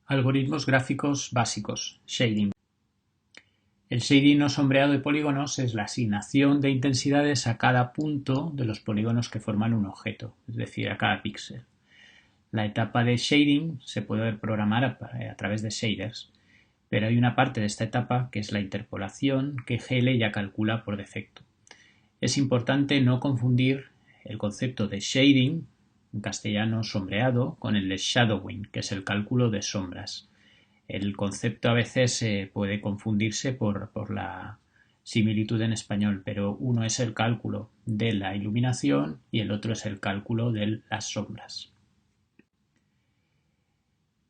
Algoritmos gráficos básicos, shading. El shading o sombreado de polígonos es la asignación de intensidades a cada punto de los polígonos que forman un objeto, es decir, a cada píxel. La etapa de shading se puede programar a través de shaders, pero hay una parte de esta etapa que es la interpolación que GL ya calcula por defecto. Es importante no confundir el concepto de shading, en castellano sombreado, con el de shadowing, que es el cálculo de sombras. El concepto a veces puede confundirse por la similitud en español, pero uno es el cálculo de la iluminación y el otro es el cálculo de las sombras.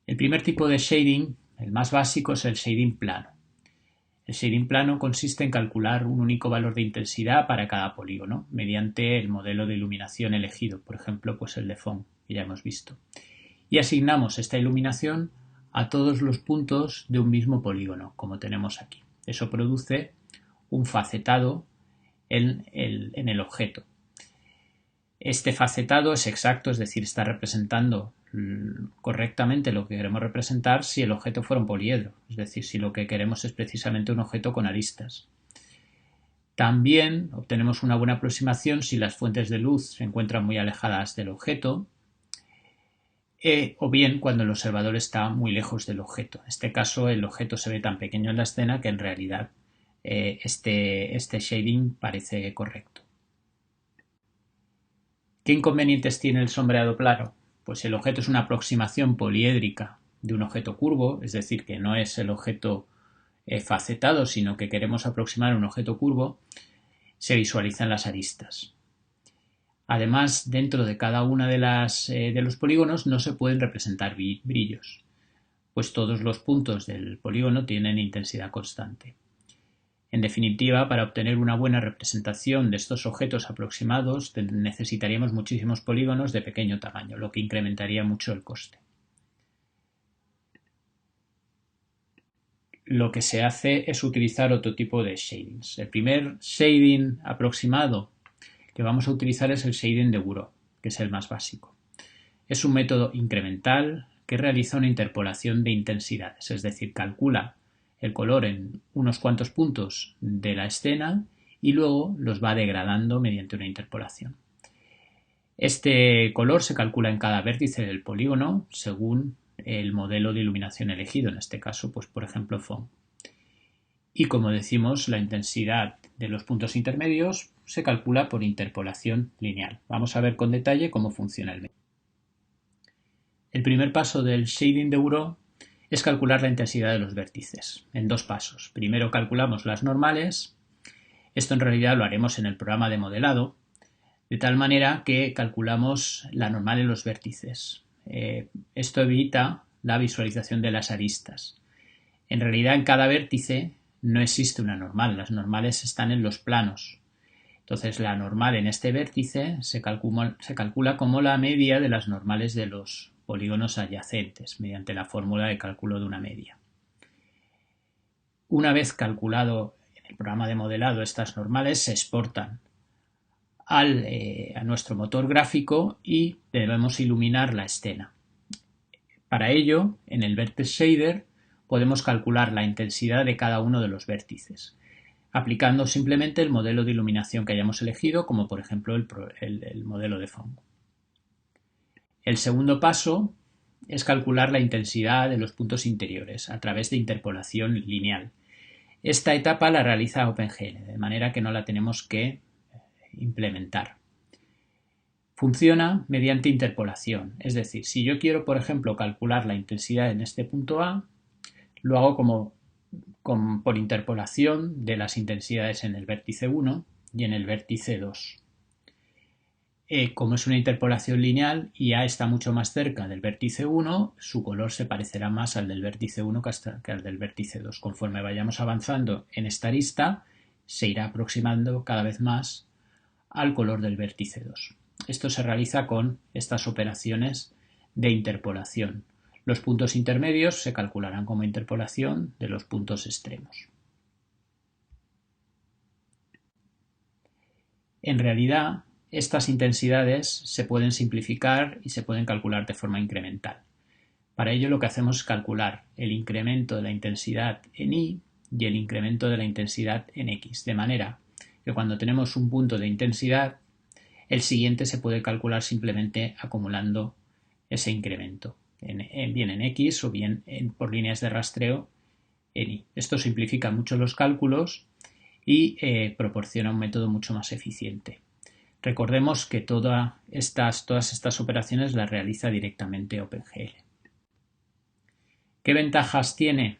El primer tipo de shading, el más básico, es el shading plano. El shading plano consiste en calcular un único valor de intensidad para cada polígono mediante el modelo de iluminación elegido, por ejemplo, pues el de Phong, que ya hemos visto. Y asignamos esta iluminación a todos los puntos de un mismo polígono, como tenemos aquí. Eso produce un facetado en el objeto. Este facetado es exacto, es decir, está representando correctamente lo que queremos representar si el objeto fuera un poliedro, es decir, si lo que queremos es precisamente un objeto con aristas. También obtenemos una buena aproximación si las fuentes de luz se encuentran muy alejadas del objeto, o bien cuando el observador está muy lejos del objeto. En este caso, el objeto se ve tan pequeño en la escena que en realidad este shading parece correcto. ¿Qué inconvenientes tiene el sombreado plano? Pues el objeto es una aproximación poliédrica de un objeto curvo, es decir, que no es el objeto facetado, sino que queremos aproximar un objeto curvo, se visualizan las aristas. Además, dentro de cada una de los polígonos no se pueden representar brillos, pues todos los puntos del polígono tienen intensidad constante. En definitiva, para obtener una buena representación de estos objetos aproximados necesitaríamos muchísimos polígonos de pequeño tamaño, lo que incrementaría mucho el coste. Lo que se hace es utilizar otro tipo de shadings. El primer shading aproximado que vamos a utilizar es el shading de Gouraud, que es el más básico. Es un método incremental que realiza una interpolación de intensidades, es decir, calcula el color en unos cuantos puntos de la escena y luego los va degradando mediante una interpolación. Este color se calcula en cada vértice del polígono según el modelo de iluminación elegido, en este caso, pues por ejemplo, Phong. Y como decimos, la intensidad de los puntos intermedios se calcula por interpolación lineal. Vamos a ver con detalle cómo funciona el método. El primer paso del shading de Gouraud es calcular la intensidad de los vértices, en dos pasos. Primero calculamos las normales, esto en realidad lo haremos en el programa de modelado, de tal manera que calculamos la normal en los vértices. Esto evita la visualización de las aristas. En realidad en cada vértice no existe una normal, las normales están en los planos. Entonces la normal en este vértice se calcula como la media de las normales de los polígonos adyacentes, mediante la fórmula de cálculo de una media. Una vez calculado en el programa de modelado estas normales, se exportan a nuestro motor gráfico y debemos iluminar la escena. Para ello, en el Vertex Shader podemos calcular la intensidad de cada uno de los vértices, aplicando simplemente el modelo de iluminación que hayamos elegido, como por ejemplo el modelo de Phong. El segundo paso es calcular la intensidad de los puntos interiores a través de interpolación lineal. Esta etapa la realiza OpenGL, de manera que no la tenemos que implementar. Funciona mediante interpolación, es decir, si yo quiero, por ejemplo, calcular la intensidad en este punto A, lo hago por interpolación de las intensidades en el vértice 1 y en el vértice 2. Como es una interpolación lineal y A está mucho más cerca del vértice 1, su color se parecerá más al del vértice 1 que al del vértice 2. Conforme vayamos avanzando en esta arista, se irá aproximando cada vez más al color del vértice 2. Esto se realiza con estas operaciones de interpolación. Los puntos intermedios se calcularán como interpolación de los puntos extremos. En realidad, estas intensidades se pueden simplificar y se pueden calcular de forma incremental. Para ello lo que hacemos es calcular el incremento de la intensidad en Y y el incremento de la intensidad en X, de manera que cuando tenemos un punto de intensidad, el siguiente se puede calcular simplemente acumulando ese incremento, bien en X o bien por líneas de rastreo en Y. Esto simplifica mucho los cálculos y proporciona un método mucho más eficiente. Recordemos que todas estas operaciones las realiza directamente OpenGL. ¿Qué ventajas tiene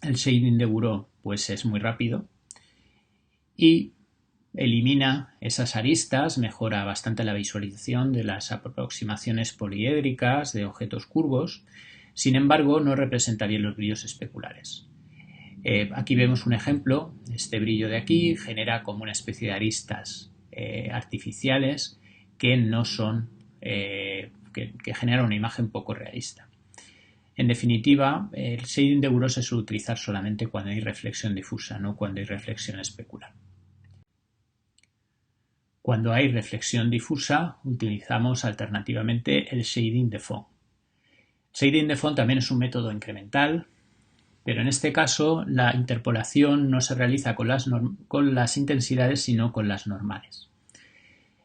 el shading de Gouraud? Pues es muy rápido y elimina esas aristas, mejora bastante la visualización de las aproximaciones poliédricas de objetos curvos. Sin embargo, no representa bien los brillos especulares. Aquí vemos un ejemplo. Este brillo de aquí genera como una especie de aristas artificiales que no son que generan una imagen poco realista. En definitiva, el shading de Gouraud se suele utilizar solamente cuando hay reflexión difusa, no cuando hay reflexión especular. Cuando hay reflexión difusa, utilizamos alternativamente el shading de fond. El shading de fond también es un método incremental, pero en este caso la interpolación no se realiza con las intensidades, sino con las normales.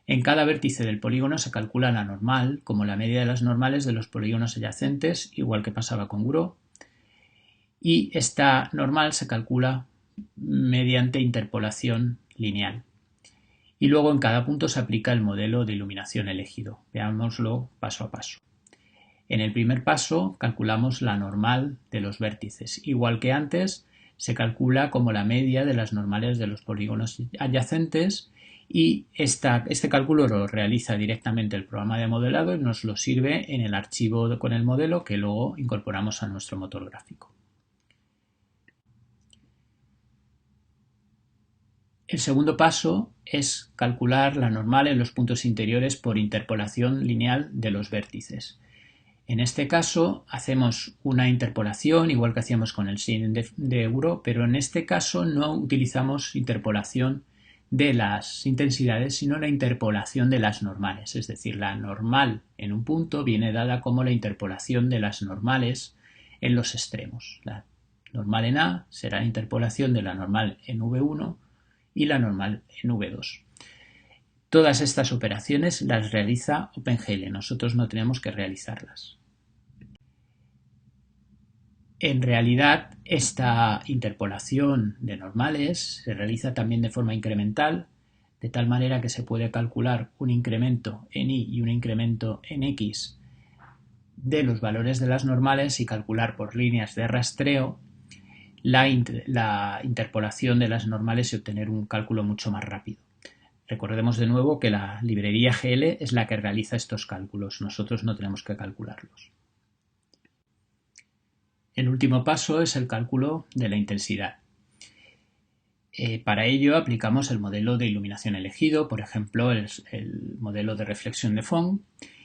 En cada vértice del polígono se calcula la normal, como la media de las normales de los polígonos adyacentes, igual que pasaba con Gouraud, y esta normal se calcula mediante interpolación lineal. Y luego en cada punto se aplica el modelo de iluminación elegido. Veámoslo paso a paso. En el primer paso calculamos la normal de los vértices. Igual que antes, se calcula como la media de las normales de los polígonos adyacentes y este cálculo lo realiza directamente el programa de modelado y nos lo sirve en el archivo con el modelo que luego incorporamos a nuestro motor gráfico. El segundo paso es calcular la normal en los puntos interiores por interpolación lineal de los vértices. En este caso hacemos una interpolación igual que hacíamos con el shading de Gouraud, pero en este caso no utilizamos interpolación de las intensidades, sino la interpolación de las normales. Es decir, la normal en un punto viene dada como la interpolación de las normales en los extremos. La normal en A será la interpolación de la normal en V1 y la normal en V2. Todas estas operaciones las realiza OpenGL, nosotros no tenemos que realizarlas. En realidad, esta interpolación de normales se realiza también de forma incremental, de tal manera que se puede calcular un incremento en Y y un incremento en X de los valores de las normales y calcular por líneas de rastreo la interpolación de las normales y obtener un cálculo mucho más rápido. Recordemos de nuevo que la librería GL es la que realiza estos cálculos, nosotros no tenemos que calcularlos. El último paso es el cálculo de la intensidad. Para ello aplicamos el modelo de iluminación elegido, por ejemplo el modelo de reflexión de fond,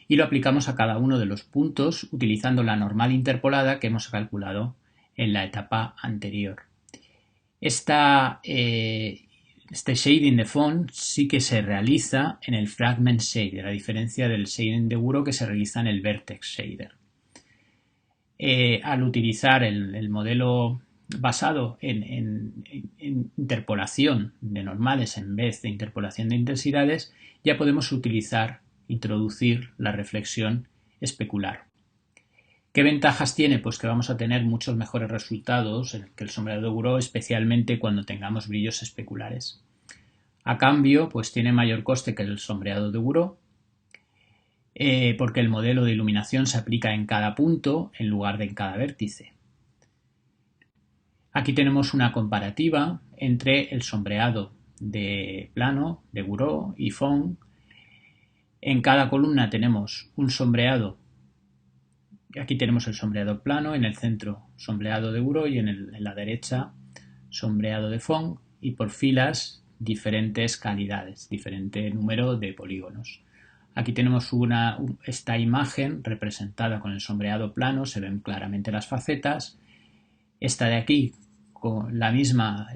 y lo aplicamos a cada uno de los puntos utilizando la normal interpolada que hemos calculado en la etapa anterior. Este shading de fond sí que se realiza en el fragment shader, a diferencia del shading de Gouraud que se realiza en el vertex shader. Al utilizar el modelo basado en interpolación de normales en vez de interpolación de intensidades, ya podemos introducir la reflexión especular. ¿Qué ventajas tiene? Pues que vamos a tener muchos mejores resultados que el sombreado de Gouraud, especialmente cuando tengamos brillos especulares. A cambio, pues tiene mayor coste que el sombreado de Gouraud, porque el modelo de iluminación se aplica en cada punto en lugar de en cada vértice. Aquí tenemos una comparativa entre el sombreado de plano de Gouraud y fond. En cada columna tenemos un sombreado. Aquí tenemos el sombreado plano, en el centro sombreado de Gouraud y en la derecha sombreado de fond, y por filas diferentes calidades, diferente número de polígonos. Aquí tenemos esta imagen representada con el sombreado plano, se ven claramente las facetas. Esta de aquí, con el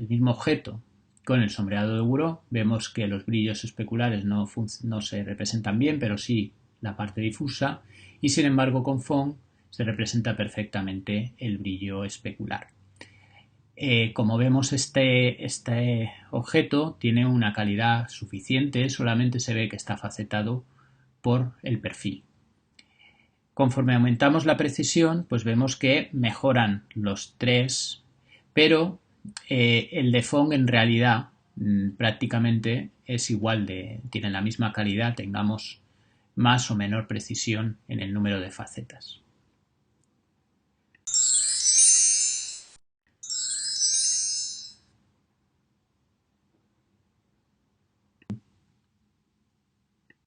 mismo objeto, con el sombreado de Gouraud, vemos que los brillos especulares no se representan bien, pero sí la parte difusa, y sin embargo con fond se representa perfectamente el brillo especular. Como vemos, este objeto tiene una calidad suficiente, solamente se ve que está facetado por el perfil. Conforme aumentamos la precisión, pues vemos que mejoran los tres, pero el default en realidad prácticamente es igual, tiene la misma calidad, tengamos más o menor precisión en el número de facetas.